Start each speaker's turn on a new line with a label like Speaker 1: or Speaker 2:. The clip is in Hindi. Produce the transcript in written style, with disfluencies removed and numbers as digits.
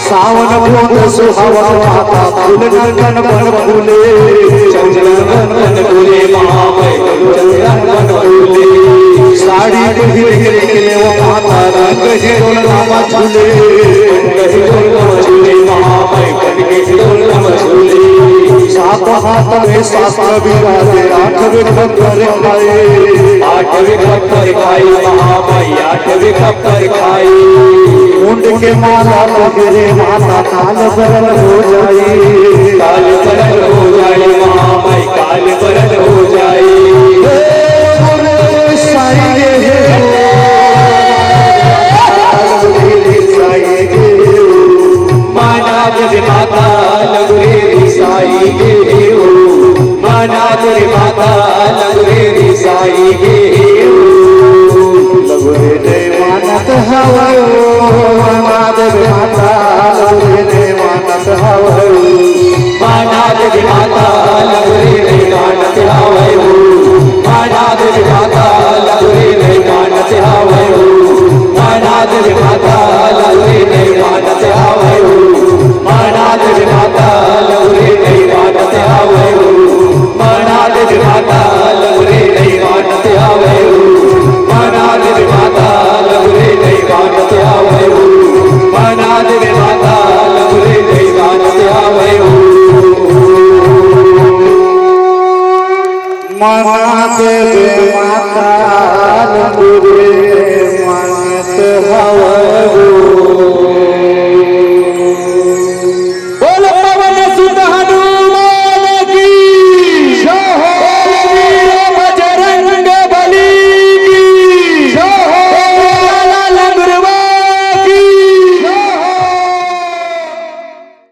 Speaker 1: सावन बोल सुहावन माता फूल नंदन बन फूले चंद्रन बन फूले महामय चंद्रन बन फूले साड़ी पहिर के वो माता रंग हिरोल नामा झूले झूले महामय बन के हिरोल नामा झूले सात हाथ में शास्त्र विराजे आठ विघ्न खाए आठ विघ्न खाए महामय आठ विघ्न खाए मुंड के माला लगे माता काल बरल हो जाए काल बरल हो जाए महामाई काल बरल हो जाए माना तेरे माता लगरे साई गे माना तेरे माता लगरे साई गे लगरे मानत हवा माता मानत हवा माना तेरी माता लगरे रे मानत हवा मना देवे माता